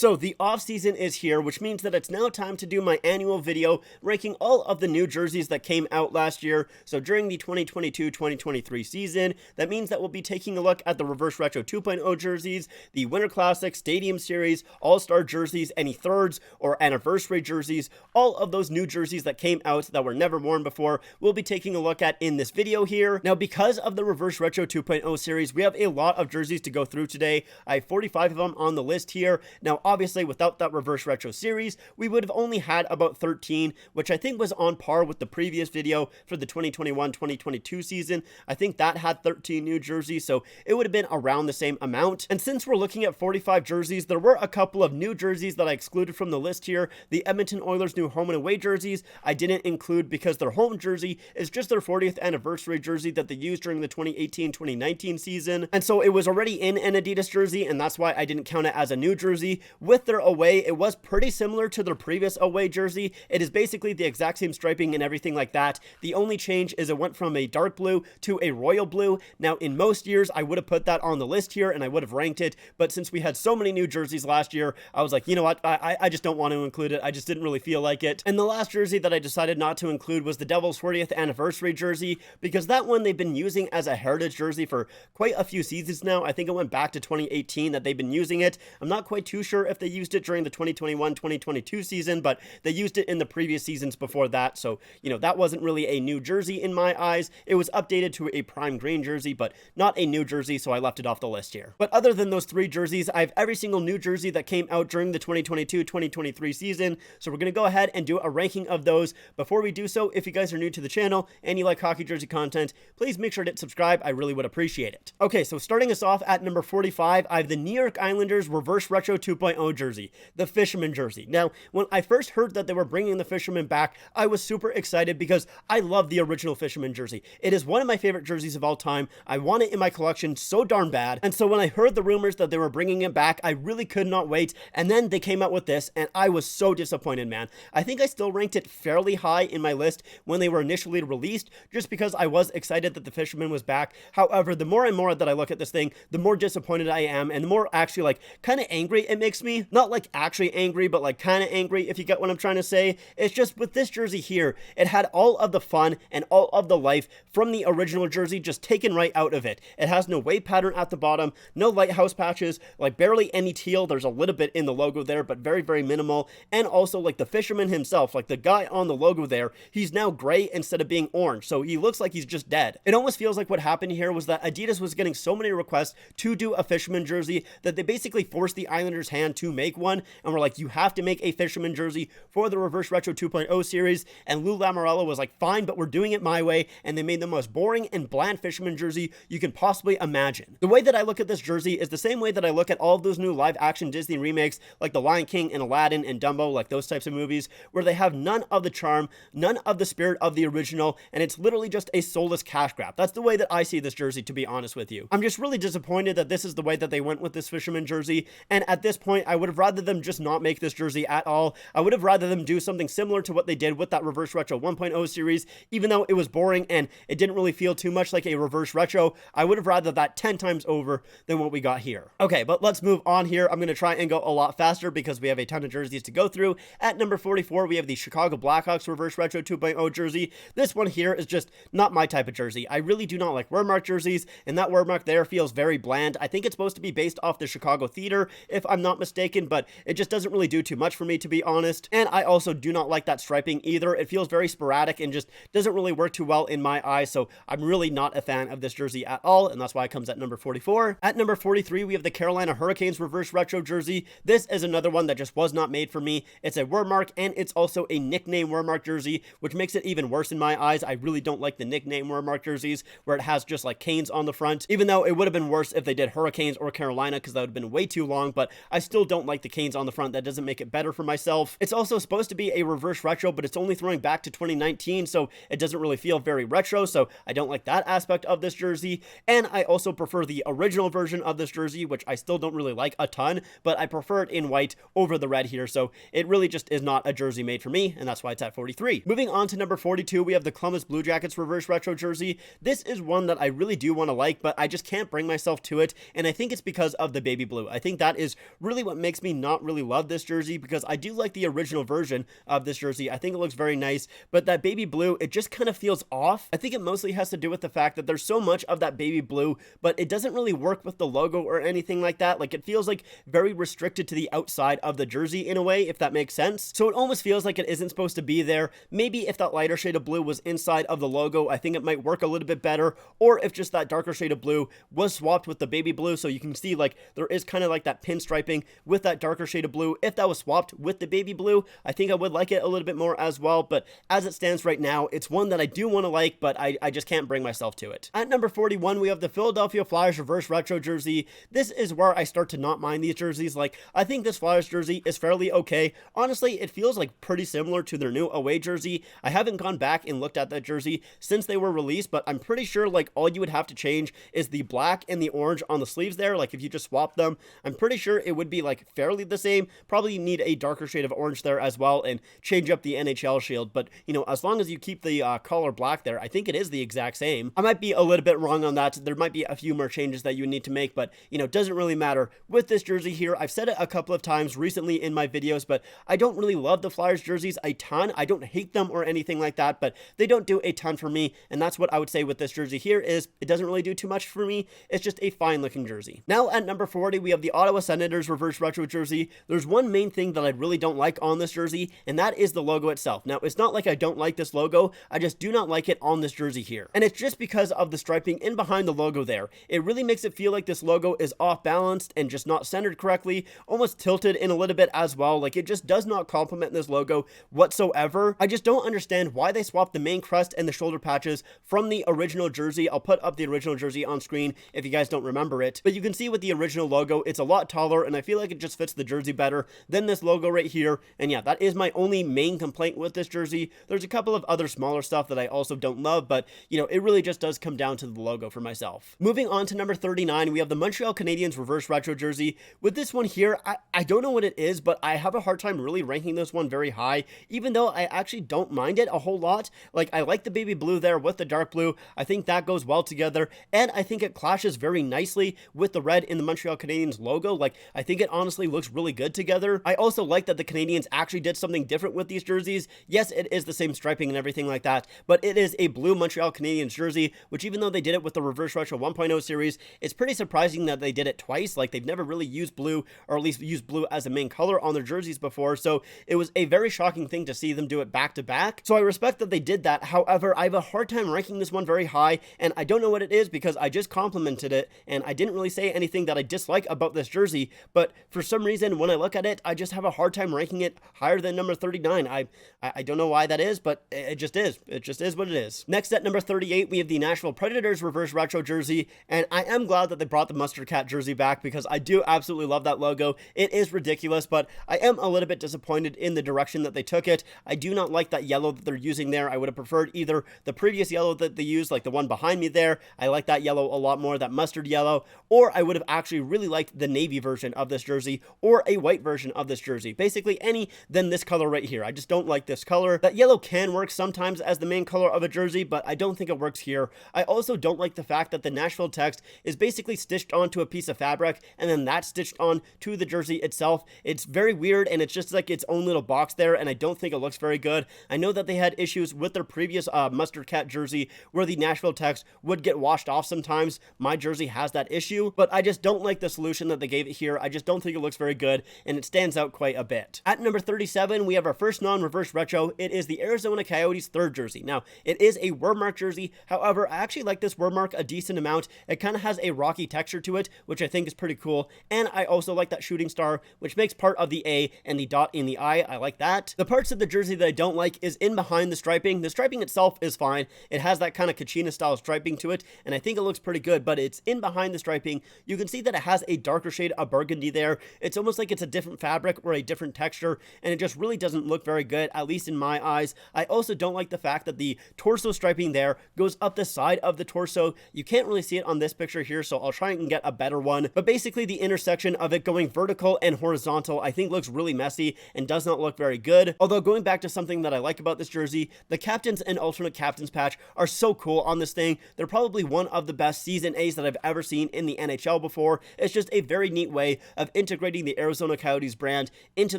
So the off season is here, which means that it's now time to do my annual video ranking all of the new jerseys that came out last year. So during the 2022-2023 season, that means that we'll be taking a look at the Reverse Retro 2.0 jerseys, the Winter Classic, Stadium Series, All-Star jerseys, any thirds or anniversary jerseys, all of those new jerseys that came out that were never worn before, we'll be taking a look at in this video here. Now, because of the Reverse Retro 2.0 series, we have a lot of jerseys to go through today. I have 45 of them on the list here. Now, obviously, without that Reverse Retro series, we would have only had about 13, which I think was on par with the previous video for the 2021-2022 season. I think that had 13 new jerseys, so it would have been around the same amount. And since we're looking at 45 jerseys, there were a couple of new jerseys that I excluded from the list here. The Edmonton Oilers' new home and away jerseys, I didn't include because their home jersey is just their 40th anniversary jersey that they used during the 2018-2019 season. And so it was already in an Adidas jersey, and that's why I didn't count it as a new jersey. With their away, it was pretty similar to their previous away jersey. It is basically the exact same striping and everything like that. The only change is it went from a dark blue to a royal blue. Now, in most years, I would have put that on the list here and I would have ranked it, but since we had so many new jerseys last year, I was like, you know what, I just don't want to include it. I just didn't really feel like it. And the last jersey that I decided not to include was the Devils' 40th anniversary jersey, because that one they've been using as a heritage jersey for quite a few seasons now. I think it went back to 2018 that they've been using it. I'm not quite too sure if they used it during the 2021-2022 season, but they used it in the previous seasons before that. So, you know, that wasn't really a new jersey in my eyes. It was updated to a prime green jersey, but not a new jersey, so I left it off the list here. But other than those three jerseys, I have every single new jersey that came out during the 2022-2023 season. So we're going to go ahead and do a ranking of those. Before we do so, if you guys are new to the channel and you like hockey jersey content, please make sure to hit subscribe. I really would appreciate it. Okay, so starting us off at number 45, I have the New York Islanders Reverse Retro 2.0 jersey, the Fisherman jersey. Now, when I first heard that they were bringing the Fisherman back, I was super excited because I love the original Fisherman jersey. It is one of my favorite jerseys of all time. I want it in my collection so darn bad. And so when I heard the rumors that they were bringing it back, I really could not wait. And then they came out with this, and I was so disappointed, man. I think I still ranked it fairly high in my list when they were initially released, just because I was excited that the Fisherman was back. However, the more and more that I look at this thing, the more disappointed I am, and the more actually like kind of angry it makes me. Not like actually angry, but like kind of angry, if you get what I'm trying to say. It's just with this jersey here, it had all of the fun and all of the life from the original jersey just taken right out of it. It has no wave pattern at the bottom, no lighthouse patches, like barely any teal. There's a little bit in the logo there, but very, very minimal. And also like the Fisherman himself, like the guy on the logo there, he's now gray instead of being orange. So he looks like he's just dead. It almost feels like what happened here was that Adidas was getting so many requests to do a Fisherman jersey that they basically forced the Islanders' hand to make one, and were like, you have to make a Fisherman jersey for the Reverse Retro 2.0 series. And Lou Lamoriello was like, fine, but we're doing it my way. And they made the most boring and bland Fisherman jersey you can possibly imagine. The way that I look at this jersey is the same way that I look at all of those new live action Disney remakes, like The Lion King and Aladdin and Dumbo, like those types of movies, where they have none of the charm, none of the spirit of the original, and it's literally just a soulless cash grab. That's the way that I see this jersey, to be honest with you. I'm just really disappointed that this is the way that they went with this Fisherman jersey, and at this point, I would have rather them just not make this jersey at all. I would have rather them do something similar to what they did with that Reverse Retro 1.0 series, even though it was boring and it didn't really feel too much like a Reverse Retro. I would have rather that 10 times over than what we got here. Okay, but let's move on here. I'm going to try and go a lot faster because we have a ton of jerseys to go through. At number 44, we have the Chicago Blackhawks Reverse Retro 2.0 jersey. This one here is just not my type of jersey. I really do not like word mark jerseys, and that word mark there feels very bland. I think it's supposed to be based off the Chicago Theater, if I'm not mistaken, but it just doesn't really do too much for me, to be honest. And I also do not like that striping either. It feels very sporadic and just doesn't really work too well in my eyes, so I'm really not a fan of this jersey at all, and that's why it comes at number 44. At number 43, we have the Carolina Hurricanes Reverse Retro jersey. This is another one that just was not made for me. It's a word mark, and it's also a nickname word mark jersey, which makes it even worse in my eyes. I really don't like the nickname word mark jerseys where it has just like Canes on the front, even though it would have been worse if they did Hurricanes or Carolina, because that would have been way too long, but I still don't like the Canes on the front. That doesn't make it better for myself. It's also supposed to be a reverse retro, but it's only throwing back to 2019, so it doesn't really feel very retro, so I don't like that aspect of this jersey. And I also prefer the original version of this jersey, which I still don't really like a ton, but I prefer it in white over the red here, so it really just is not a jersey made for me, and that's why it's at 43. Moving on to number 42, we have the Columbus Blue Jackets Reverse Retro jersey. This is one that I really do want to like, but I just can't bring myself to it, and I think it's because of the baby blue. I think that is really what makes me not really love this jersey, because I do like the original version of this jersey. I think it looks very nice, but that baby blue, it just kind of feels off. I think it mostly has to do with the fact that there's so much of that baby blue, but it doesn't really work with the logo or anything like that. Like, it feels like very restricted to the outside of the jersey in a way, if that makes sense. So it almost feels like it isn't supposed to be there. Maybe if that lighter shade of blue was inside of the logo, I think it might work a little bit better, or if just that darker shade of blue was swapped with the baby blue, so you can see like there is kind of like that pinstriping with that darker shade of blue. If that was swapped with the baby blue, I think I would like it a little bit more as well, but as it stands right now, it's one that I do want to like, but I just can't bring myself to it. At number 41, we have the Philadelphia Flyers reverse retro jersey. This is where I start to not mind these jerseys. Like, I think this Flyers jersey is fairly okay. Honestly, it feels like pretty similar to their new away jersey. I haven't gone back and looked at that jersey since they were released, but I'm pretty sure like all you would have to change is the black and the orange on the sleeves there. Like, if you just swap them, I'm pretty sure it would be like fairly the same. Probably need a darker shade of orange there as well and change up the NHL shield, but you know, as long as you keep the color black there, I think it is the exact same. I might be a little bit wrong on that. There might be a few more changes that you need to make, but you know, doesn't really matter. With this jersey here, I've said it a couple of times recently in my videos, but I don't really love the Flyers jerseys a ton. I don't hate them or anything like that, but they don't do a ton for me, and that's what I would say with this jersey here is it doesn't really do too much for me. It's just a fine looking jersey. Now at number 40, we have the Ottawa Senators reverse retro jersey. There's one main thing that I really don't like on this jersey, and that is the logo itself. Now, it's not like I don't like this logo, I just do not like it on this jersey here. And it's just because of the striping in behind the logo there. It really makes it feel like this logo is off balanced and just not centered correctly, almost tilted in a little bit as well. Like, it just does not complement this logo whatsoever. I just don't understand why they swapped the main crest and the shoulder patches from the original jersey. I'll put up the original jersey on screen if you guys don't remember it, but you can see with the original logo, it's a lot taller, and I feel like it just fits the jersey better than this logo right here. And yeah, that is my only main complaint with this jersey. There's a couple of other smaller stuff that I also don't love, but you know, it really just does come down to the logo for myself. Moving on to number 39, we have the Montreal Canadiens reverse retro jersey. With this one here, I don't know what it is, but I have a hard time really ranking this one very high, even though I actually don't mind it a whole lot. Like, I like the baby blue there with the dark blue. I think that goes well together, and I think it clashes very nicely with the red in the Montreal Canadiens logo. Like, I think it honestly looks really good together. I also like that the Canadiens actually did something different with these jerseys. Yes, it is the same striping and everything like that, but it is a blue Montreal Canadiens jersey, which even though they did it with the reverse retro 1.0 series, it's pretty surprising that they did it twice. Like, they've never really used blue, or at least used blue as a main color on their jerseys before, so it was a very shocking thing to see them do it back to back. So I respect that they did that. However, I have a hard time ranking this one very high, and I don't know what it is because I just complimented it and I didn't really say anything that I dislike about this jersey, but for some reason when I look at it, I just have a hard time ranking it higher than number 39. I don't know why that is, but it just is. It just is what it is. Next at number 38, we have the Nashville Predators reverse retro jersey, and I am glad that they brought the Mustard Cat jersey back because I do absolutely love that logo. It is ridiculous, but I am a little bit disappointed in the direction that they took it. I do not like that yellow that they're using there. I would have preferred either the previous yellow that they used, like the one behind me there. I like that yellow a lot more, that mustard yellow, or I would have actually really liked the navy version of this jersey or a white version of this jersey. Basically any than this color right here. I just don't like this color. That yellow can work sometimes as the main color of a jersey, but I don't think it works here. I also don't like the fact that the Nashville text is basically stitched onto a piece of fabric and then that's stitched on to the jersey itself. It's very weird and it's just like its own little box there, and I don't think it looks very good. I know that they had issues with their previous Mustard Cat jersey where the Nashville text would get washed off sometimes. My jersey has that issue, but I just don't like the solution that they gave it here. I just don't think it looks very good, and it stands out quite a bit. At number 37, we have our first non-reverse retro. It is the Arizona Coyotes third jersey. Now, it is a word mark jersey. However, I actually like this word mark a decent amount. It kind of has a rocky texture to it, which I think is pretty cool, and I also like that shooting star, which makes part of the A and the dot in the I. I like that. The parts of the jersey that I don't like is in behind the striping. The striping itself is fine. It has that kind of Kachina style striping to it, and I think it looks pretty good, but it's in behind the striping. You can see that it has a darker shade of burgundy there. It's almost like it's a different fabric or a different texture, and it just really doesn't look very good, at least in my eyes. I also don't like the fact that the torso striping there goes up the side of the torso. You can't really see it on this picture here, so I'll try and get a better one, but basically the intersection of it going vertical and horizontal I think looks really messy and does not look very good. Although going back to something that I like about this jersey, the captains and alternate captains patch are so cool on this thing. They're probably one of the best season A's that I've ever seen in the NHL before. It's just a very neat way of integrating the Arizona Coyotes brand into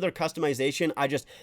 their customization,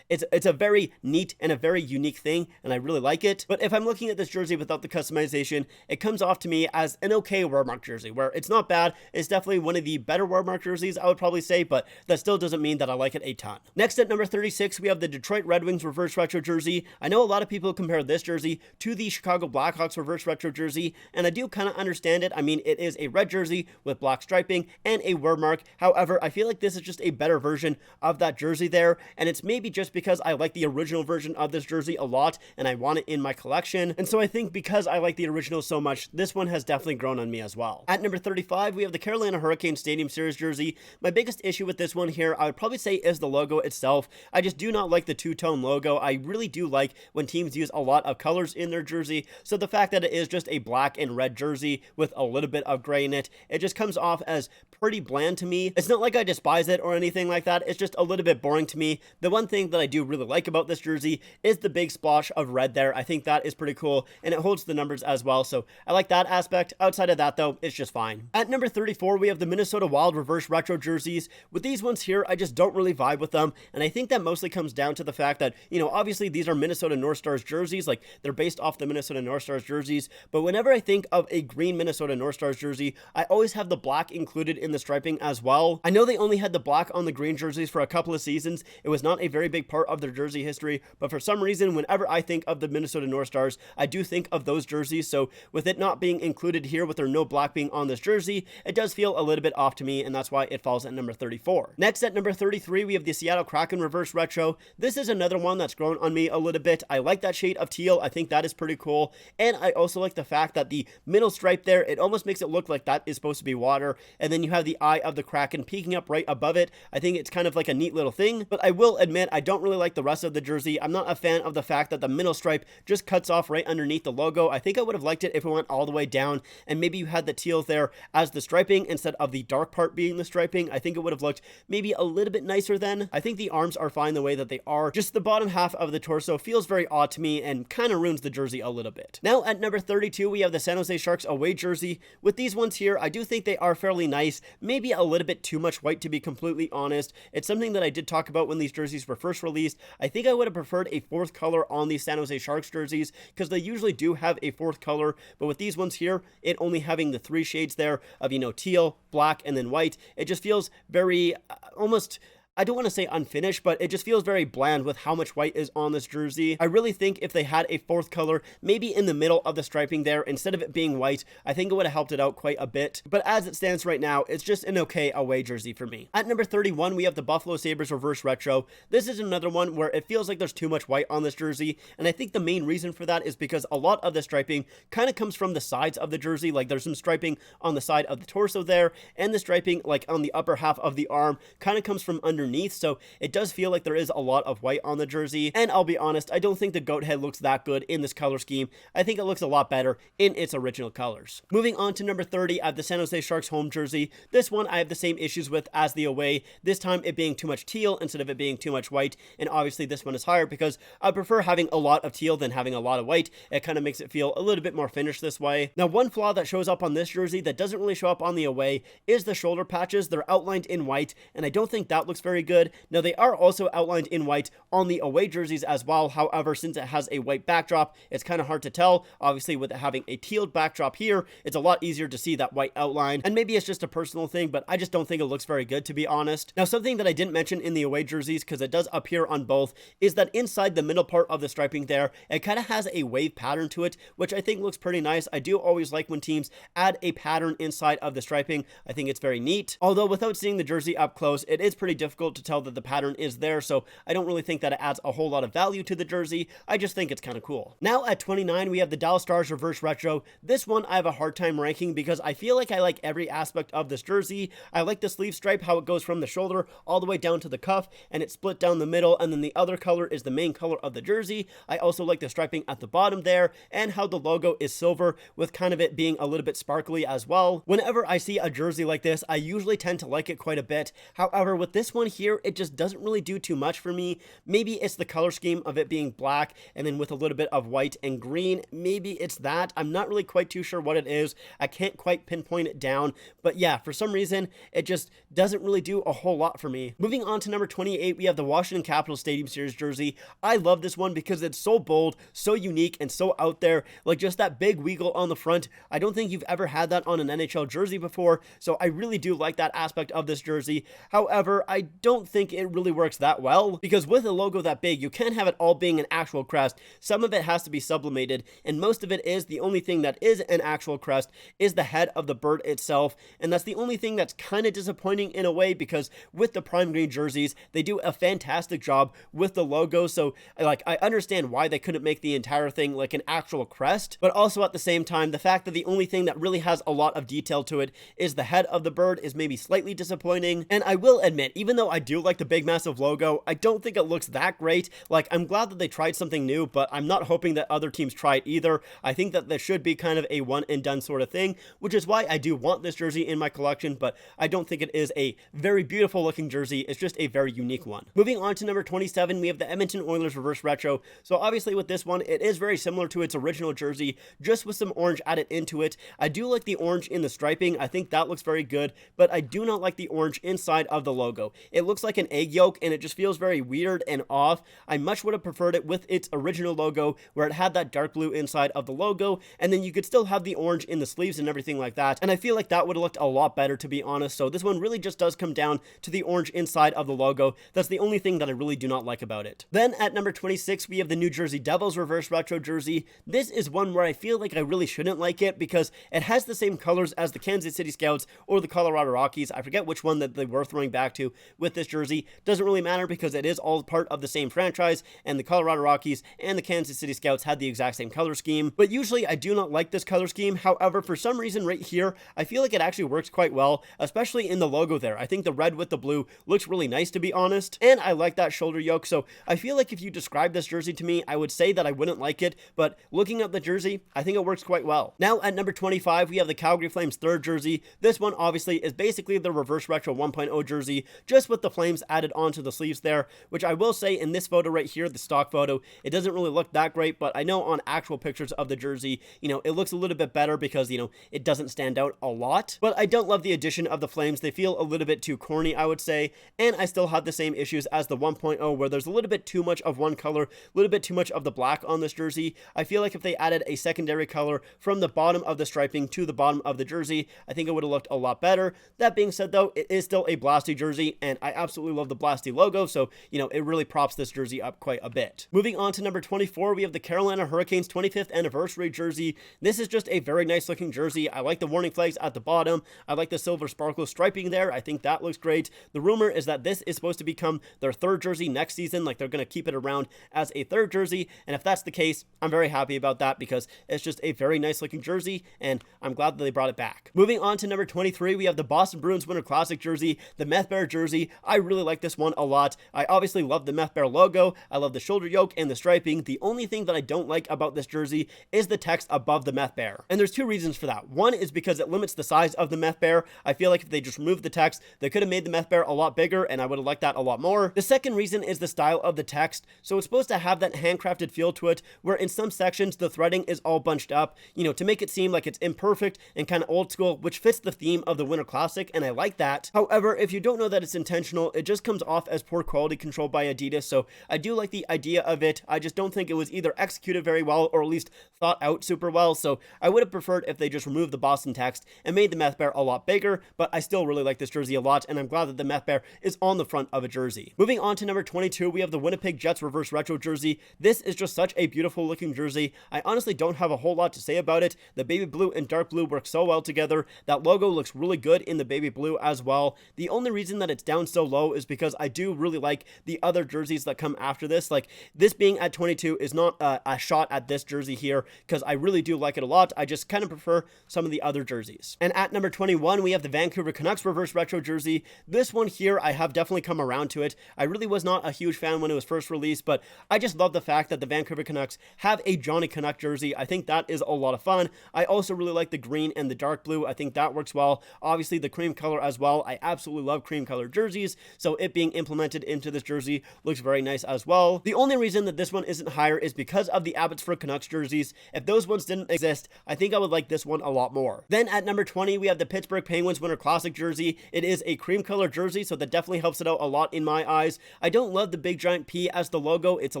it's a very neat and a very unique thing, and I really like it. But if I'm looking at this jersey without the customization, it comes off to me as an okay Wearmark jersey, where it's not bad. It's definitely one of the better Wearmark jerseys, I would probably say, but that still doesn't mean that I like it a ton. Next, at number 36, we have the Detroit Red Wings reverse retro jersey. I know a lot of people compare this jersey to the Chicago Blackhawks reverse retro jersey, and I do kind of understand it. I mean, it is a red jersey with black striping and a Wearmark. However, I feel like this is just a better version of that jersey there, and it's maybe just because I like the original version of this jersey a lot and I want it in my collection. And so I think because I like the original so much, this one has definitely grown on me as well. At number 35, we have the Carolina Hurricanes Stadium Series jersey. My biggest issue with this one here, I would probably say, is the logo itself. I just do not like the two-tone logo. I really do like when teams use a lot of colors in their jersey, so the fact that it is just a black and red jersey with a little bit of gray in it, it just comes off as pretty bland to me. It's not like I despise it or anything like that. It's just a little bit boring to me. The one thing that I do really like about this jersey is the big splash of red there. I think that is pretty cool, and it holds the numbers as well, so I like that aspect. Outside of that, though, it's just fine. At number 34, we have the Minnesota Wild reverse retro jerseys. With these ones here, I just don't really vibe with them, and I think that mostly comes down to the fact that, you know, obviously these are Minnesota North Stars jerseys, like they're based off the Minnesota North Stars jerseys, but whenever I think of a green Minnesota North Stars jersey, I always have the black included in the striping as well. I know they only had the black on the green jerseys for a couple of seasons. It was not a very big part of their jersey history, but for some reason, whenever I think of the Minnesota North Stars, I do think of those jerseys. So with it not being included here, with there no black being on this jersey, it does feel a little bit off to me, and that's why it falls at number 34. Next, at number 33, we have the Seattle Kraken reverse retro. This is another one that's grown on me a little bit. I like that shade of teal. I think that is pretty cool, and I also like the fact that the middle stripe there, it almost makes it look like that is supposed to be water, and then you have the eye of the Kraken peeking up right above it. I think it's kind of like a neat little thing, but I will admit I don't really like the rest of the jersey. I'm not a fan of the fact that the middle stripe just cuts off right underneath the logo. I think I would have liked it if it went all the way down and maybe you had the teal there as the striping instead of the dark part being the striping. I think it would have looked maybe a little bit nicer then. I think the arms are fine the way that they are. Just the bottom half of the torso feels very odd to me and kind of ruins the jersey a little bit. Now at number 32, we have the San Jose Sharks away jersey. With these ones here, I do think they are fairly nice. Maybe a little bit too much white, to be completely honest. It's something that I did talk about when these jerseys were first released. I think I would have preferred a fourth color on these San Jose Sharks jerseys because they usually do have a fourth color, but with these ones here, it only having the three shades there of, you know, teal, black, and then white, it just feels very almost, I don't want to say unfinished, but it just feels very bland with how much white is on this jersey. I really think if they had a fourth color, maybe in the middle of the striping there, instead of it being white, I think it would have helped it out quite a bit. But as it stands right now, it's just an okay away jersey for me. At number 31, we have the Buffalo Sabres reverse retro. This is another one where it feels like there's too much white on this jersey, and I think the main reason for that is because a lot of the striping kind of comes from the sides of the jersey. Like there's some striping on the side of the torso there, and the striping like on the upper half of the arm kind of comes from underneath. So it does feel like there is a lot of white on the jersey, and I'll be honest, I don't think the goat head looks that good in this color scheme. I think it looks a lot better in its original colors. Moving on to number 30, I have the San Jose Sharks home jersey. This one I have the same issues with as the away, this time it being too much teal instead of it being too much white, and obviously this one is higher because I prefer having a lot of teal than having a lot of white. It kind of makes it feel a little bit more finished this way. Now, one flaw that shows up on this jersey that doesn't really show up on the away is the shoulder patches. They're outlined in white, and I don't think that looks very good. Now, they are also outlined in white on the away jerseys as well. However, since it has a white backdrop, it's kind of hard to tell. Obviously, with it having a tealed backdrop here, it's a lot easier to see that white outline. And maybe it's just a personal thing, but I just don't think it looks very good, to be honest. Now, something that I didn't mention in the away jerseys, because it does appear on both, is that inside the middle part of the striping there, it kind of has a wave pattern to it, which I think looks pretty nice. I do always like when teams add a pattern inside of the striping. I think it's very neat. Although without seeing the jersey up close, it is pretty difficult to tell that the pattern is there, so I don't really think that it adds a whole lot of value to the jersey. I just think it's kind of cool. Now at 29, we have the Dallas Stars reverse retro. This one I have a hard time ranking because I feel like I like every aspect of this jersey. I like the sleeve stripe, how it goes from the shoulder all the way down to the cuff, and it's split down the middle, and then the other color is the main color of the jersey. I also like the striping at the bottom there, and how the logo is silver with kind of it being a little bit sparkly as well. Whenever I see a jersey like this, I usually tend to like it quite a bit. However, with this one one here, it just doesn't really do too much for me. Maybe it's the color scheme of it being black and then with a little bit of white and green. Maybe it's that. I'm not really quite too sure what it is. I can't quite pinpoint it down. But yeah, for some reason, it just doesn't really do a whole lot for me. Moving on to number 28, we have the Washington Capitals Stadium Series jersey. I love this one because it's so bold, so unique, and so out there. Like just that big wiggle on the front. I don't think you've ever had that on an NHL jersey before, so I really do like that aspect of this jersey. However, I don't think it really works that well, because with a logo that big, you can't have it all being an actual crest. Some of it has to be sublimated, and most of it is. The only thing that is an actual crest is the head of the bird itself, and that's the only thing that's kind of disappointing in a way, because with the prime green jerseys, they do a fantastic job with the logo. So like, I understand why they couldn't make the entire thing like an actual crest, but also at the same time, the fact that the only thing that really has a lot of detail to it is the head of the bird is maybe slightly disappointing. And I will admit, even though I do like the big massive logo, I don't think it looks that great. Like, I'm glad that they tried something new, but I'm not hoping that other teams try it either. I think that this should be kind of a one and done sort of thing, which is why I do want this jersey in my collection, but I don't think it is a very beautiful looking jersey. It's just a very unique one. Moving on to number 27, we have the Edmonton Oilers Reverse Retro. So obviously with this one, it is very similar to its original jersey, just with some orange added into it. I do like the orange in the striping. I think that looks very good, but I do not like the orange inside of the logo. It looks like an egg yolk, and it just feels very weird and off. I much would have preferred it with its original logo, where it had that dark blue inside of the logo, and then you could still have the orange in the sleeves and everything like that. And I feel like that would have looked a lot better, to be honest. So this one really just does come down to the orange inside of the logo. That's the only thing that I really do not like about it. Then at number 26, we have the New Jersey Devils Reverse Retro jersey. This is one where I feel like I really shouldn't like it, because it has the same colors as the Kansas City Scouts or the Colorado Rockies. I forget which one that they were throwing back to with this jersey. Doesn't really matter, because it is all part of the same franchise, and the Colorado Rockies and the Kansas City Scouts had the exact same color scheme. But usually I do not like this color scheme. However, for some reason right here, I feel like it actually works quite well, especially in the logo there. I think the red with the blue looks really nice, to be honest, and I like that shoulder yoke. So I feel like if you describe this jersey to me, I would say that I wouldn't like it, but looking at the jersey, I think it works quite well. Now at number 25, we have the Calgary Flames third jersey. This one obviously is basically the Reverse Retro 1.0 jersey, just with the Flames added onto the sleeves there, which I will say in this photo right here, the stock photo, it doesn't really look that great, but I know on actual pictures of the jersey, it looks a little bit better, because, it doesn't stand out a lot. But I don't love the addition of the Flames. They feel a little bit too corny, I would say, and I still have the same issues as the 1.0, where there's a little bit too much of one color, a little bit too much of the black on this jersey. I feel like if they added a secondary color from the bottom of the striping to the bottom of the jersey, I think it would have looked a lot better. That being said though, it is still a Blasty jersey, and I absolutely love the Blasty logo, so, it really props this jersey up quite a bit. Moving on to number 24, we have the Carolina Hurricanes 25th anniversary jersey. This is just a very nice looking jersey. I like the warning flags at the bottom. I like the silver sparkle striping there. I think that looks great. The rumor is that this is supposed to become their third jersey next season, like they're going to keep it around as a third jersey, and if that's the case, I'm very happy about that, because it's just a very nice looking jersey, and I'm glad that they brought it back. Moving on to number 23, we have the Boston Bruins Winter Classic jersey, the Meth Bear jersey. I really like this one a lot. I obviously love the Meth Bear logo. I love the shoulder yoke and the striping. The only thing that I don't like about this jersey is the text above the Meth Bear, and there's two reasons for that. One is because it limits the size of the Meth Bear. I feel like if they just removed the text, they could have made the Meth Bear a lot bigger, and I would have liked that a lot more. The second reason is the style of the text. So it's supposed to have that handcrafted feel to it, where in some sections the threading is all bunched up, to make it seem like it's imperfect and kind of old school, which fits the theme of the Winter Classic, and I like that. However, if you don't know that it's intentional, it just comes off as poor quality control by Adidas, so I do like the idea of it. I just don't think it was either executed very well, or at least thought out super well, so I would have preferred if they just removed the Boston text and made the Meth Bear a lot bigger, but I still really like this jersey a lot, and I'm glad that the Meth Bear is on the front of a jersey. Moving on to number 22, we have the Winnipeg Jets Reverse Retro jersey. This is just such a beautiful looking jersey. I honestly don't have a whole lot to say about it. The baby blue and dark blue work so well together. That logo looks really good in the baby blue as well. The only reason that it's down so low is because I do really like the other jerseys that come after this. Like, this being at 22 is not a shot at this jersey here, because I really do like it a lot. I just kind of prefer some of the other jerseys. And at number 21, we have the Vancouver Canucks Reverse Retro jersey. This one here, I have definitely come around to it. I really was not a huge fan when it was first released, but I just love the fact that the Vancouver Canucks have a Johnny Canuck jersey. I think that is a lot of fun. I also really like the green and the dark blue. I think that works well. Obviously the cream color as well. I absolutely love cream color jerseys. jerseys, so it being implemented into this jersey looks very nice as well. The only reason that this one isn't higher is because of the Abbotsford Canucks jerseys. If those ones didn't exist, I think I would like this one a lot more. Then at number 20, we have the Pittsburgh Penguins Winter Classic jersey. It is a cream color jersey, so that definitely helps it out a lot in my eyes. I don't love the big giant P as the logo. It's a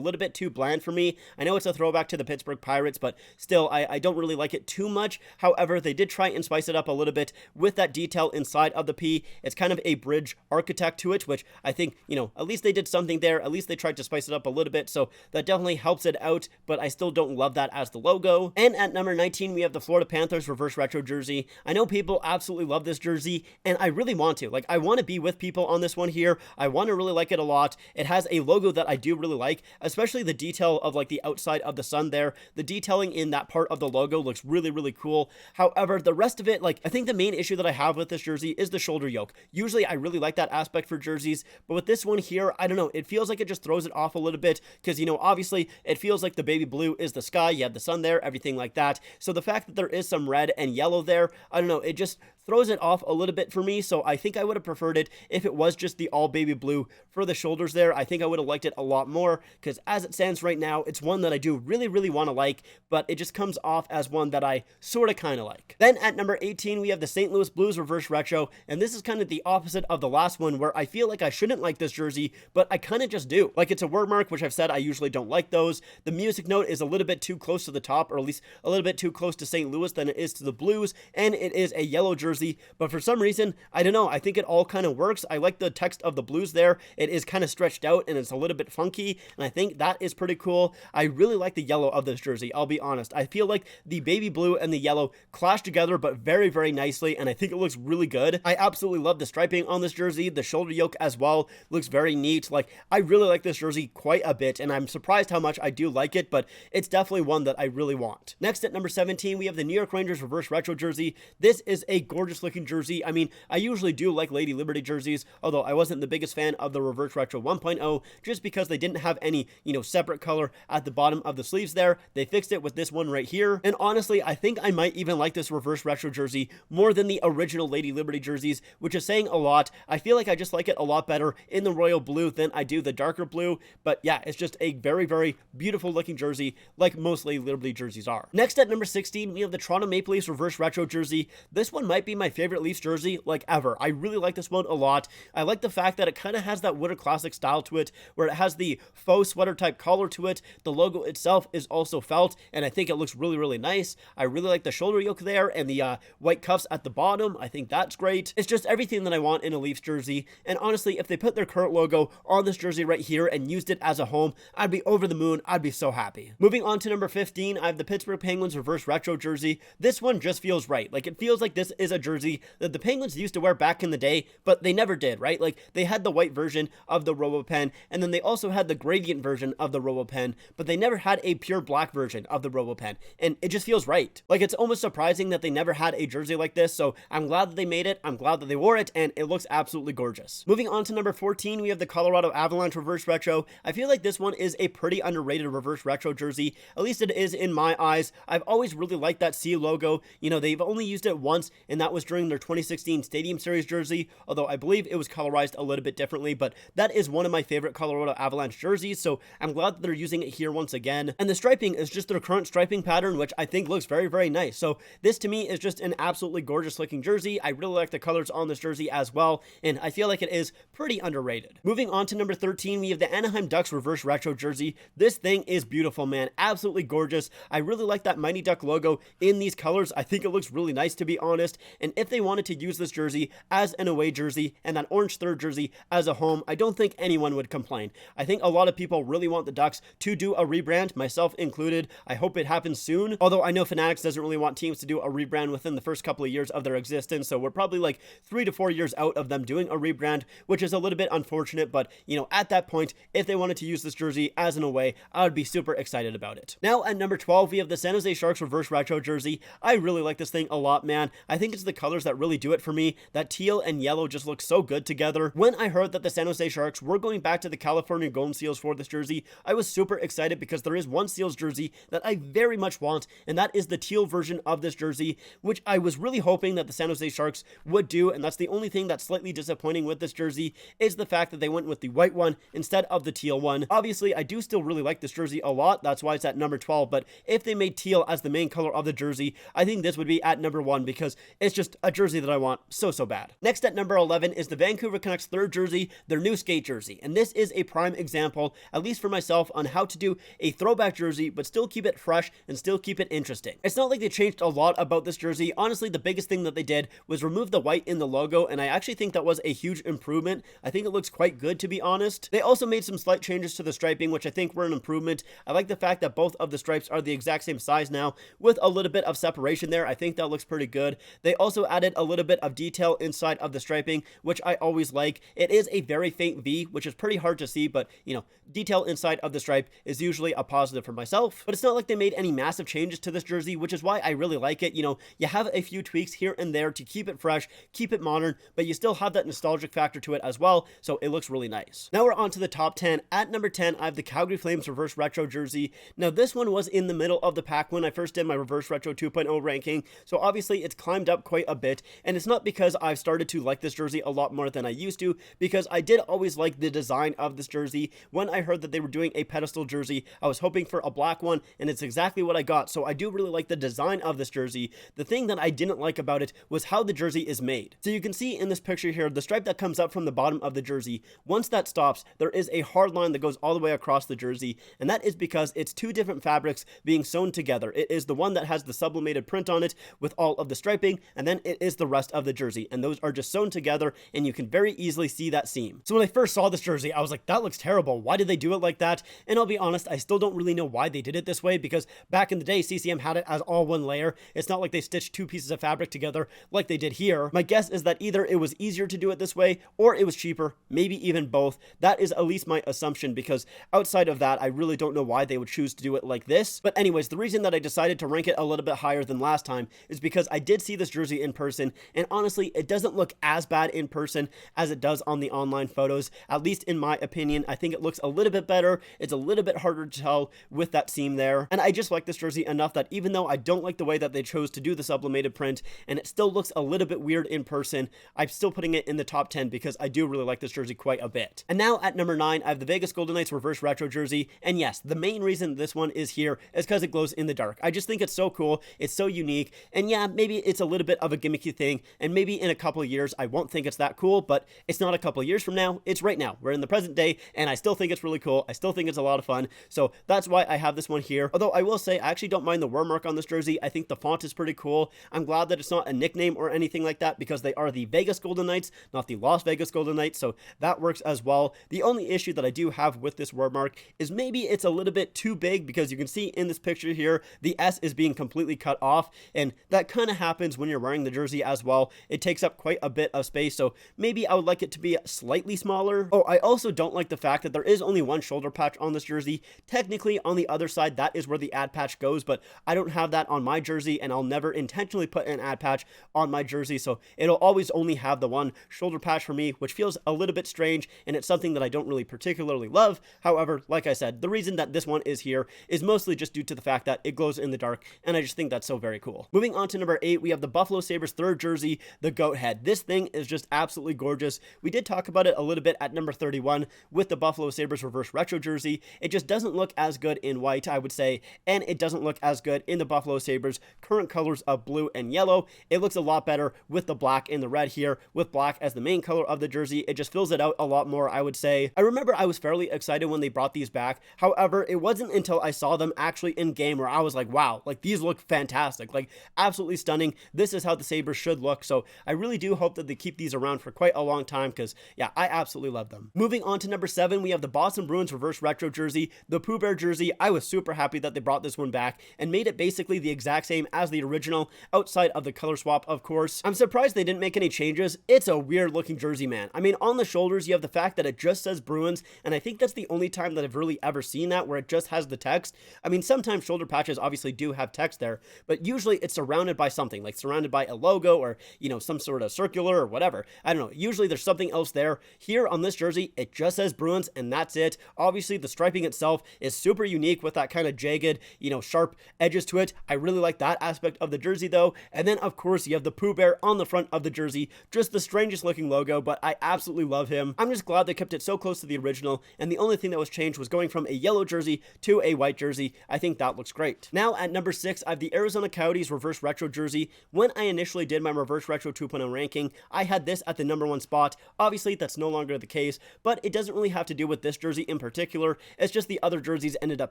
little bit too bland for me. I know it's a throwback to the Pittsburgh Pirates, but still, I don't really like it too much. However, they did try and spice it up a little bit with that detail inside of the P. It's kind of a bridge architect to it, which I think, at least they did something there. At least they tried to spice it up a little bit, so that definitely helps it out, but I still don't love that as the logo. And at number 19, we have the Florida Panthers reverse retro jersey. I know people absolutely love this jersey, and I really want to. I want to be with people on this one here. I want to really like it a lot. It has a logo that I do really like, especially the detail of the outside of the sun there. The detailing in that part of the logo looks really, really cool. However, the rest of it, I think the main issue that I have with this jersey is the shoulder yoke. Usually I really like that aspect for jerseys, but with this one here, I don't know, it feels like it just throws it off a little bit because, obviously it feels like the baby blue is the sky, you have the sun there, everything like that. So the fact that there is some red and yellow there, I don't know, it just throws it off a little bit for me. So I think I would have preferred it if it was just the all baby blue for the shoulders there. I think I would have liked it a lot more because as it stands right now, it's one that I do really, really want to like, but it just comes off as one that I sort of kind of like. Then at number 18, we have the St. Louis Blues reverse retro, and this is kind of the opposite of the last one where I feel like I shouldn't like this jersey, but I kind of just do. It's a word mark, which I've said I usually don't like those. The music note is a little bit too close to the top, or at least a little bit too close to St. Louis than it is to the Blues, and it is a yellow jersey, but for some reason, I don't know, I think it all kind of works. I like the text of the Blues there. It is kind of stretched out and it's a little bit funky, and I think that is pretty cool. I really like the yellow of this jersey, I'll be honest. I feel like the baby blue and the yellow clash together, but very, very nicely, and I think it looks really good. I absolutely love the striping on this jersey. The shoulder yoke as well looks very neat. I really like this jersey quite a bit, and I'm surprised how much I do like it, but it's definitely one that I really want. Next at number 17, we have the New York Rangers reverse retro jersey. This is a gorgeous looking jersey. I mean, I usually do like Lady Liberty jerseys, although I wasn't the biggest fan of the reverse retro 1.0 just because they didn't have any, separate color at the bottom of the sleeves there. They fixed it with this one right here, and honestly, I think I might even like this reverse retro jersey more than the original Lady Liberty jerseys, which is saying a lot. I feel like I just like it a lot better in the royal blue than I do the darker blue, but yeah, it's just a very, very beautiful looking jersey like most Lady Liberty jerseys are. Next at number 16, we have the Toronto Maple Leafs reverse retro jersey. This one might be my favorite Leafs jersey ever. I really like this one a lot. I like the fact that it kind of has that Winter Classic style to it, where it has the faux sweater type collar to it. The logo itself is also felt, and I think it looks really, really nice. I really like the shoulder yoke there and the white cuffs at the bottom. I think that's great. It's just everything that I want in a Leafs jersey, and honestly, if they put their current logo on this jersey right here and used it as a home, I'd be over the moon. I'd be so happy. Moving on to number 15, I have the Pittsburgh Penguins reverse retro jersey. This one just feels right. It feels like this is a jersey that the Penguins used to wear back in the day, but they never did, right? They had the white version of the RoboPen, and then they also had the gradient version of the RoboPen, but they never had a pure black version of the RoboPen, and it just feels right. It's almost surprising that they never had a jersey like this, so I'm glad that they made it, I'm glad that they wore it, and it looks absolutely gorgeous. Moving on to number 14, we have the Colorado Avalanche reverse retro. I feel like this one is a pretty underrated reverse retro jersey, at least it is in my eyes. I've always really liked that C logo. They've only used it once, and that was during their 2016 Stadium Series jersey, although I believe it was colorized a little bit differently, but that is one of my favorite Colorado Avalanche jerseys, so I'm glad that they're using it here once again. And the striping is just their current striping pattern, which I think looks very, very nice. So this to me is just an absolutely gorgeous looking jersey. I really like the colors on this jersey as well, and I feel like it is pretty underrated. Moving on to number 13, we have the Anaheim Ducks reverse retro jersey. This thing is beautiful, man. Absolutely gorgeous. I really like that Mighty Duck logo in these colors. I think it looks really nice, to be honest, and if they wanted to use this jersey as an away jersey and that orange third jersey as a home, I don't think anyone would complain. I think a lot of people really want the Ducks to do a rebrand, myself included. I hope it happens soon, although I know Fanatics doesn't really want teams to do a rebrand within the first couple of years of their existence, so we're probably 3 to 4 years out of them doing a rebrand, which is a little bit unfortunate, but at that point, if they wanted to use this jersey as an away, I would be super excited about it. Now at number 12, we have the San Jose Sharks reverse retro jersey. I really like this thing a lot, man. I think it's the colors that really do it for me. That teal and yellow just look so good together. When I heard that the San Jose Sharks were going back to the California Golden Seals for this jersey, I was super excited because there is one Seals jersey that I very much want, and that is the teal version of this jersey, which I was really hoping that the San Jose Sharks would do, and that's the only thing that's slightly disappointing with this jersey is the fact that they went with the white one instead of the teal one. Obviously, I do still really like this jersey a lot. That's why it's at number 12. But if they made teal as the main color of the jersey, I think this would be at number 1 because it's just a jersey that I want so bad. Next at number 11 is the Vancouver Canucks third jersey, their new skate jersey. And this is a prime example, at least for myself, on how to do a throwback jersey, but still keep it fresh and still keep it interesting. It's not like they changed a lot about this jersey. Honestly, the biggest thing that they did was remove the white in the logo, and I actually think that was a huge improvement. I think it looks quite good, to be honest. They also made some slight changes to the striping, which I think were an improvement. I like the fact that both of the stripes are the exact same size now, with a little bit of separation there. I think that looks pretty good. They also added a little bit of detail inside of the striping, which I always like. It is a very faint V, which is pretty hard to see, but you know, detail inside of the stripe is usually a positive for myself. But it's not like they made any massive changes to this jersey, which is why I really like it. You know, you have a few tweaks here and there to keep it fresh, keep it modern, but you still have that nostalgic factor to it as well, so it looks really nice. Now we're on to the top 10. At number 10, I have the Calgary Flames Reverse Retro jersey. Now this one was in the middle of the pack when I first did my Reverse Retro 2.0 ranking, so obviously it's climbed up quite a bit, and it's not because I've started to like this jersey a lot more than I used to, because I did always like the design of this jersey. When I heard that they were doing a pedestal jersey, I was hoping for a black one, and it's exactly what I got, so I do really like the design of this jersey. The thing that I didn't like about it was how the jersey is made. So you can see in this picture here, the stripe that comes up from the bottom of the jersey, once that stops, there is a hard line that goes all the way across the jersey, and that is because it's two different fabrics being sewn together. It is the one that has the sublimated print on it with all of the striping, and then it is the rest of the jersey, and those are just sewn together, and you can very easily see that seam. So when I first saw this jersey, I was like, that looks terrible. Why did they do it like that? And I'll be honest, I still don't really know why they did it this way, because back in the day, CCM had it as all one layer. It's not like they stitched two pieces of fabric together like they did here. My guess is that either it was easier to do it this way, or it was cheaper, maybe even both. That is at least my assumption, because outside of that, I really don't know why they would choose to do it like this. But anyways, the reason that I decided to rank it a little bit higher than last time is because I did see this jersey in person, and honestly, it doesn't look as bad in person as it does on the online photos. At least in my opinion, I think it looks a little bit better. It's a little bit harder to tell with that seam there, and I just like this jersey enough that even though I don't like the way that they chose to do the sublimated print, and it still looks a little bit weird in person, I'm still putting it in the top 10 because I do really like this jersey quite a bit. And now at number 9, I have the Vegas Golden Knights Reverse Retro jersey, and yes, the main reason this one is here is because it glows in the dark. I just think it's so cool, it's so unique, and yeah, maybe it's a little bit of a gimmicky thing, and maybe in a couple of years I won't think it's that cool, but it's not a couple of years from now, it's right now. We're in the present day, and I still think it's really cool. I still think it's a lot of fun, so that's why I have this one here. Although I will say, I actually don't mind the worm mark on this jersey. I think the font is pretty cool. I'm glad that it's not a nickname or anything like that, because they are the Vegas Golden Knights, not the Las Vegas Golden Knights, so that works as well. The only issue that I do have with this worm mark is maybe it's a little bit too big, because you can see in this picture here, the S is being completely cut off, and that kind of happens when you're wearing the jersey as well. It takes up quite a bit of space, so maybe I would like it to be slightly smaller. Oh, I also don't like the fact that there is only one shoulder patch on this jersey. Technically, on the other side, that is where the ad patch goes, but I don't have that on my jersey, and I'll never intentionally put an ad patch on my jersey, so it'll always only have the one shoulder patch for me, which feels a little bit strange, and it's something that I don't really particularly love. However, like I said, the reason that this one is here is mostly just due to the fact that it glows in the dark, and I just think that's so very cool. Moving on to number 8, we have the Buffalo Sabres third jersey, the Goat Head. This thing is just absolutely gorgeous. We did talk about it a little bit at number 31 with the Buffalo Sabres Reverse Retro jersey. It just doesn't look as good in white, I would say, and it doesn't look as good in the Buffalo Sabres current colors of blue and yellow. It looks a lot better with the black and the red here, with black as the main color of the jersey. It just fills it out a lot more, I would say. I remember I was fairly excited when they brought these back. However, it wasn't until I saw them actually in game where I was like, wow, like these look fantastic, like absolutely stunning. This is how the Sabres should look. So I really do hope that they keep these around for quite a long time, because yeah, I absolutely love them. Moving on to number 7, we have the Boston Bruins Reverse Retro jersey, the Pooh Bear jersey. I was super happy that they brought this one back and made it basically the exact same as the original, outside of the color swap, of course. I'm surprised they didn't make any changes. It's a weird looking jersey, man. I mean, on the shoulders, you have the fact that it just says Bruins, and I think that's the only time that I've really ever seen that, where it just has the text. I mean, sometimes shoulder patches obviously do have text there, but usually it's surrounded by something, like surrounded by a logo or, you know, some sort of circular or whatever. I don't know. Usually there's something else there. Here on this jersey, it just says Bruins, and that's it. Obviously, the striping itself is super unique with that kind of jagged, you know, sharp edges to it. I really like that aspect of the jersey, though. And then, of course, you have the Pooh Bear on the front of the jersey, just the strangest looking logo logo, but I absolutely love him. I'm just glad they kept it so close to the original, and the only thing that was changed was going from a yellow jersey to a white jersey. I think that looks great. Now at number 6, I have the Arizona Coyotes reverse retro jersey. When I initially did my reverse retro 2.0 ranking, I had this at the number 1 spot. Obviously, that's no longer the case, but it doesn't really have to do with this jersey in particular. It's just the other jerseys ended up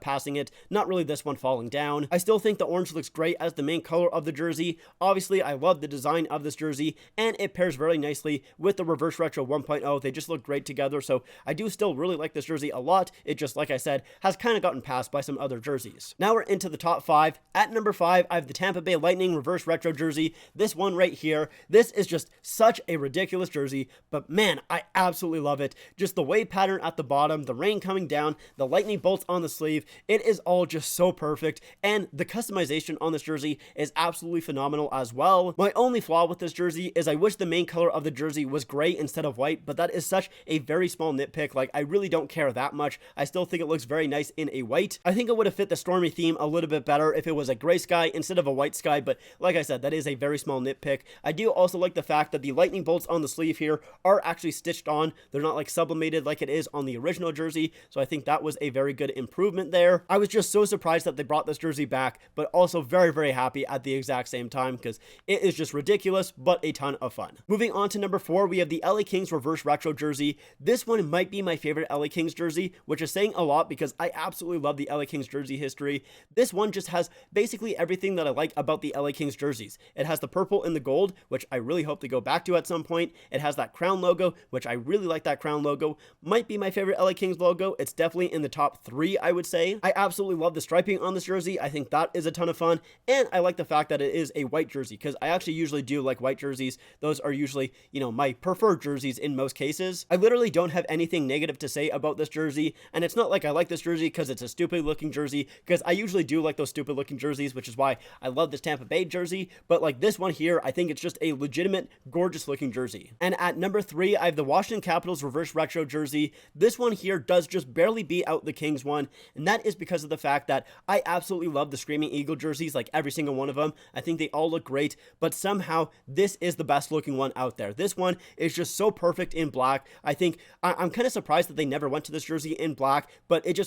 passing it, not really this one falling down. I still think the orange looks great as the main color of the jersey. Obviously, I love the design of this jersey, and it pairs very nicely with the reverse retro 1.0. They just look great together, so I do still really like this jersey a lot. It just, like I said, has kind of gotten passed by some other jerseys. Now we're into the top 5. At number 5, I have the Tampa Bay Lightning reverse retro jersey. This one right here. This is just such a ridiculous jersey, but man, I absolutely love it. Just the wave pattern at the bottom, the rain coming down, the lightning bolts on the sleeve. It is all just so perfect, and the customization on this jersey is absolutely phenomenal as well. My only flaw with this jersey is I wish the main color of the jersey was gray instead of white, but that is such a very small nitpick. Like, I really don't care that much. I still think it looks very nice in a white. I think it would have fit the stormy theme a little bit better if it was a gray sky instead of a white sky, but like I said, that is a very small nitpick. I do also like the fact that the lightning bolts on the sleeve here are actually stitched on. They're not like sublimated like it is on the original jersey, so I think that was a very good improvement there. I was just so surprised that they brought this jersey back, but also very, very happy at the exact same time because it is just ridiculous, but a ton of fun. Moving on to number 4, we have the LA Kings reverse retro jersey. This one might be my favorite LA Kings jersey, which is saying a lot because I absolutely love the LA Kings jersey history. This one just has basically everything that I like about the LA Kings jerseys. It has the purple and the gold, which I really hope to go back to at some point. It has that crown logo, which I really like. That crown logo might be my favorite LA Kings logo. It's definitely in the top 3, I would say. I absolutely love the striping on this jersey. I think that is a ton of fun, and I like the fact that it is a white jersey because I actually usually do like white jerseys. Those are usually, my preferred jerseys in most cases. I literally don't have anything negative to say about this jersey, and it's not like I like this jersey because it's a stupid looking jersey, because I usually do like those stupid looking jerseys, which is why I love this Tampa Bay jersey, but like this one here, I think it's just a legitimate gorgeous looking jersey. And at number 3, I have the Washington Capitals reverse retro jersey. This one here does just barely beat out the Kings one, and that is because of the fact that I absolutely love the Screaming Eagle jerseys, like every single one of them. I think they all look great, but somehow this is the best looking one out there. This one is just so perfect in black. I think I'm kind of surprised that they never went to this jersey in black, but it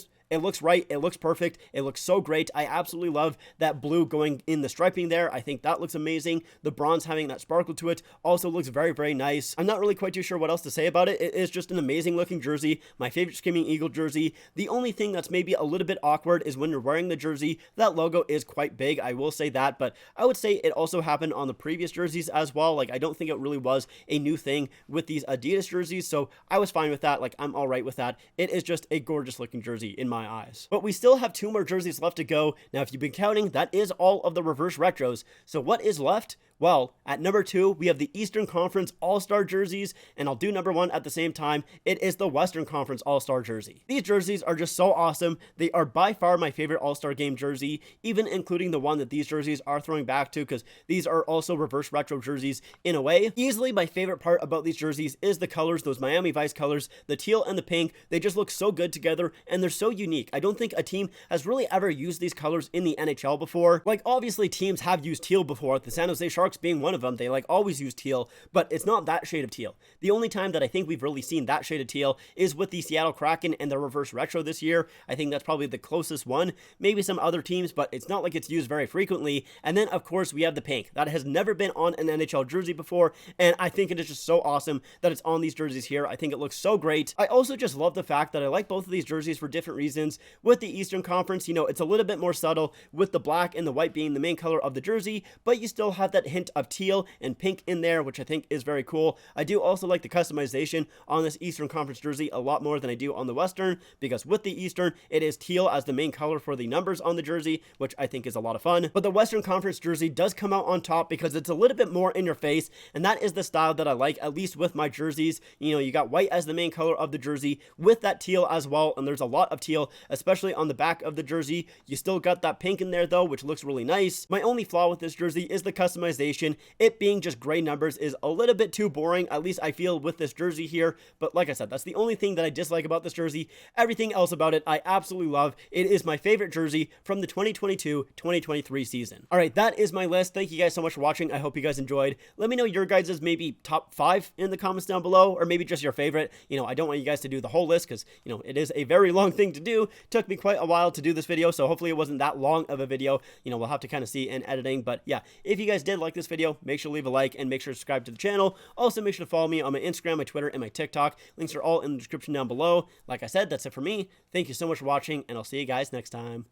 looks right. It looks perfect. It looks so great. I absolutely love that blue going in the striping there. I think that looks amazing. The bronze having that sparkle to it also looks very, very nice. I'm not really quite too sure what else to say about it. It is just an amazing looking jersey. My favorite Screaming Eagle jersey. The only thing that's maybe a little bit awkward is when you're wearing the jersey, that logo is quite big. I will say that, but I would say it also happened on the previous jerseys as well. Like, I don't think it really was a new thing with these Adidas jerseys, so I was fine with that. Like, I'm all right with that. It is just a gorgeous looking jersey in my eyes. But we still have 2 more jerseys left to go. Now, if you've been counting, that is all of the reverse retros. So what is left? Well, at number 2, we have the Eastern Conference All-Star jerseys, and I'll do number 1 at the same time. It is the Western Conference All-Star jersey. These jerseys are just so awesome. They are by far my favorite All-Star game jersey, even including the one that these jerseys are throwing back to, because these are also reverse retro jerseys in a way. Easily my favorite part about these jerseys is the colors, those Miami Vice colors, the teal and the pink. They just look so good together, and they're so unique. I don't think a team has really ever used these colors in the NHL before. Like, obviously teams have used teal before, the San Jose Sharks being one of them. They like always use teal, but it's not that shade of teal. The only time that I think we've really seen that shade of teal is with the Seattle Kraken and their reverse retro this year. I think that's probably the closest one. Maybe some other teams, but it's not like it's used very frequently. And then of course we have the pink. That has never been on an NHL jersey before, and I think it is just so awesome that it's on these jerseys here. I think it looks so great. I also just love the fact that I like both of these jerseys for different reasons. With the Eastern Conference, it's a little bit more subtle with the black and the white being the main color of the jersey, but you still have that hint of teal and pink in there, which I think is very cool. I do also like the customization on this Eastern Conference jersey a lot more than I do on the Western, because with the Eastern, it is teal as the main color for the numbers on the jersey, which I think is a lot of fun. But the Western Conference jersey does come out on top because it's a little bit more in your face, and that is the style that I like, at least with my jerseys. You got white as the main color of the jersey with that teal as well, and there's a lot of teal, especially on the back of the jersey. You still got that pink in there though, which looks really nice. My only flaw with this jersey is the customization. animation. It being just gray numbers is a little bit too boring, at least I feel with this jersey here. But like I said, that's the only thing that I dislike about this jersey. Everything else about it, I absolutely love. It is my favorite jersey from the 2022-2023 season. All right, that is my list. Thank you guys so much for watching. I hope you guys enjoyed. Let me know your guys' maybe top 5 in the comments down below, or maybe just your favorite. You know, I don't want you guys to do the whole list because, you know, it is a very long thing to do. Took me quite a while to do this video, so hopefully it wasn't that long of a video. You know, we'll have to kind of see in editing. But yeah, if you guys did like this video, make sure to leave a like and make sure to subscribe to the channel. Also, make sure to follow me on my Instagram, my Twitter, and my TikTok. Links are all in the description down below. Like I said, that's it for me. Thank you so much for watching, and I'll see you guys next time.